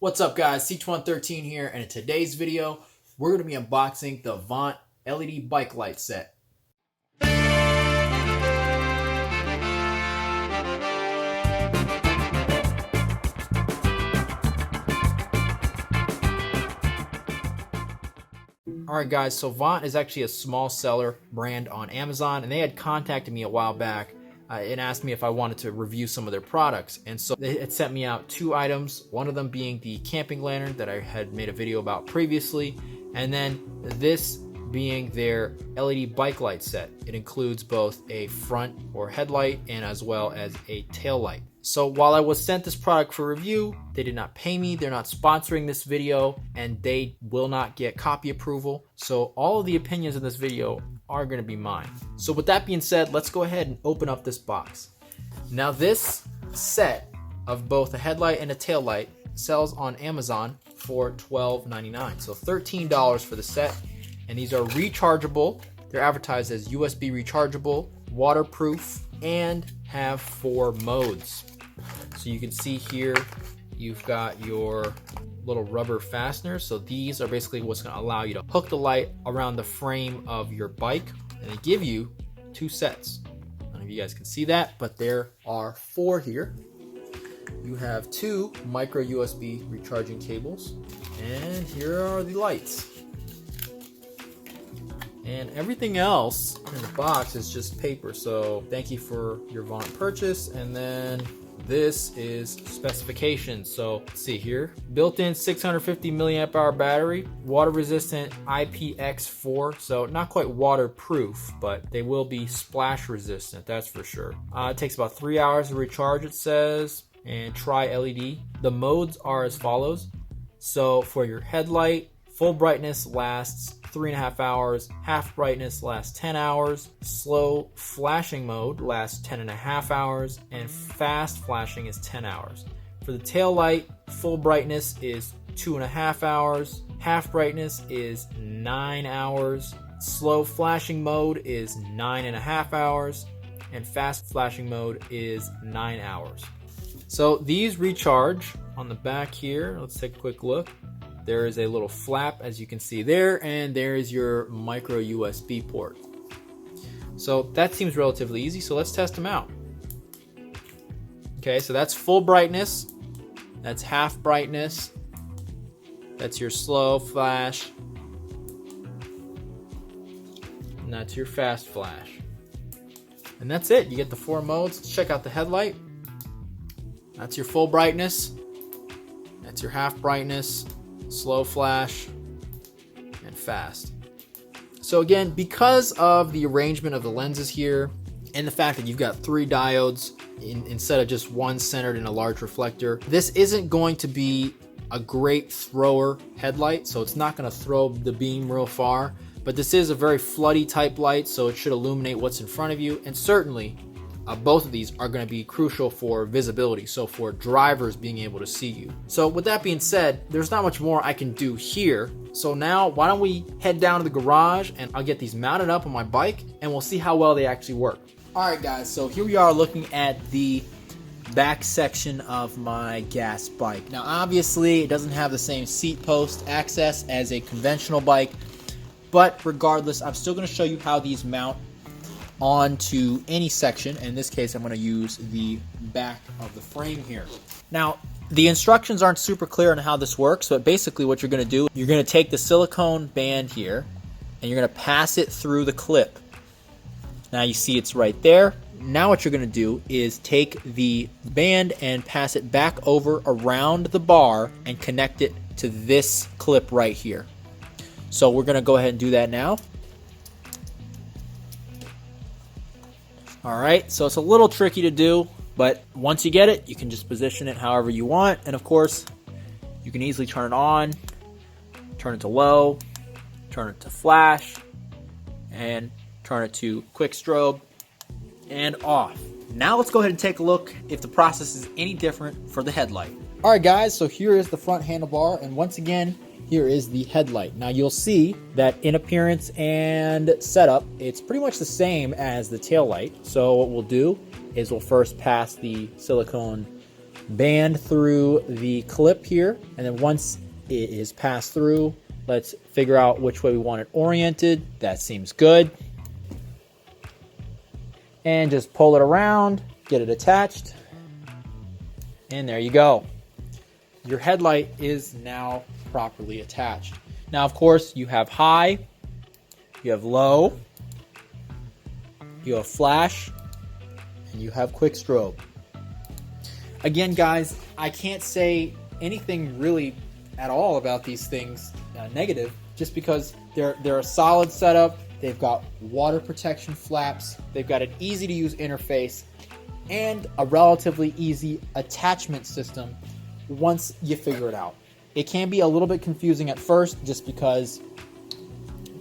What's up guys, C2113 here, and in today's video, we're going to be unboxing the Vont LED bike light set. Alright guys, so Vont is actually a small seller brand on Amazon, and they had contacted me a while back and asked me if I wanted to review some of their products. And so they had sent me out two items, one of them being the camping lantern that I had made a video about previously, and then this being their LED bike light set. It includes both a front or headlight and as well as a tail light. So while I was sent this product for review, they did not pay me, they're not sponsoring this video, and they will not get copy approval. So all of the opinions in this video are going to be mine. So with that being said, let's go ahead and open up this box. Now this set of both a headlight and a tail light sells on Amazon for $12.99. So $13 for the set. And these are rechargeable. They're advertised as USB rechargeable, waterproof, and have 4 modes. So you can see here, you've got your little rubber fasteners. So these are basically what's going to allow you to hook the light around the frame of your bike. And they give you 2 sets. I don't know if you guys can see that, but there are 4 here. You have 2 micro USB recharging cables. And here are the lights. And everything else in the box is just paper. So thank you for your Vont purchase. And then this is specifications. So let's see here. Built-in 650 milliamp hour battery, water resistant IPX4. So not quite waterproof, but they will be splash resistant, that's for sure. It takes about 3 hours to recharge, it says, and tri-LED. The modes are as follows. So for your headlight, full brightness lasts 3.5 hours, half brightness lasts 10 hours, slow flashing mode lasts 10.5 hours, and fast flashing is 10 hours. For the tail light, full brightness is 2.5 hours, half brightness is 9 hours, slow flashing mode is 9.5 hours, and fast flashing mode is 9 hours. So these recharge on the back here. Let's take a quick look. There is a little flap, as you can see there, and there is your micro USB port. So that seems relatively easy, so let's test them out. Okay, so that's full brightness, that's half brightness, that's your slow flash, and that's your fast flash. And that's it, you get the 4 modes. Let's check out the headlight. That's your full brightness, that's your half brightness, slow flash, and fast. So again, because of the arrangement of the lenses here and the fact that you've got 3 diodes instead of just one centered in a large reflector, this isn't going to be a great thrower headlight, so it's not going to throw the beam real far, but this is a very floody type light, so it should illuminate what's in front of you. And certainly both of these are going to be crucial for visibility, so for drivers being able to see you. So with that being said, there's not much more I can do here. So now why don't we head down to the garage and I'll get these mounted up on my bike and we'll see how well they actually work. Alright guys, so here we are looking at the back section of my gas bike. Now obviously it doesn't have the same seat post access as a conventional bike, but regardless, I'm still going to show you how these mount onto any section. In this case, I'm going to use the back of the frame here. Now, the instructions aren't super clear on how this works, but basically what you're going to do, you're going to take the silicone band here and you're going to pass it through the clip. Now you see it's right there. Now what you're going to do is take the band and pass it back over around the bar and connect it to this clip right here. So we're going to go ahead and do that now. Alright, so it's a little tricky to do, but once you get it, you can just position it however you want. And of course, you can easily turn it on, turn it to low, turn it to flash, and turn it to quick strobe, and off. Now let's go ahead and take a look if the process is any different for the headlight. Alright guys, so here is the front handlebar, and once again, here is the headlight. Now you'll see that in appearance and setup, it's pretty much the same as the tail light. So what we'll do is we'll first pass the silicone band through the clip here, and then once it is passed through, let's figure out which way we want it oriented. That seems good. And just pull it around, get it attached, and there you go. Your headlight is now properly attached. Now, of course, you have high, you have low, you have flash, and you have quick strobe. Again, guys, I can't say anything really at all about these things negative, just because they're a solid setup. They've got water protection flaps, they've got an easy to use interface, and a relatively easy attachment system once you figure it out. It can be a little bit confusing at first, just because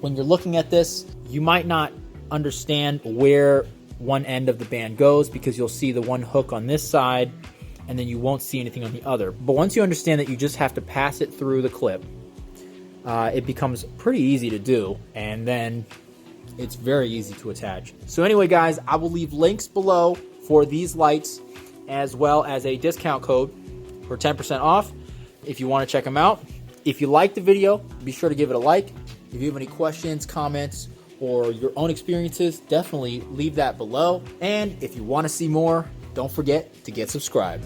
when you're looking at this, you might not understand where one end of the band goes, because you'll see the one hook on this side and then you won't see anything on the other. But once you understand that you just have to pass it through the clip, it becomes pretty easy to do, and then it's very easy to attach. So anyway, guys, I will leave links below for these lights, as well as a discount code for 10% off if you want to check them out. If you liked the video, be sure to give it a like. If you have any questions, comments, or your own experiences, definitely leave that below. And if you want to see more, don't forget to get subscribed.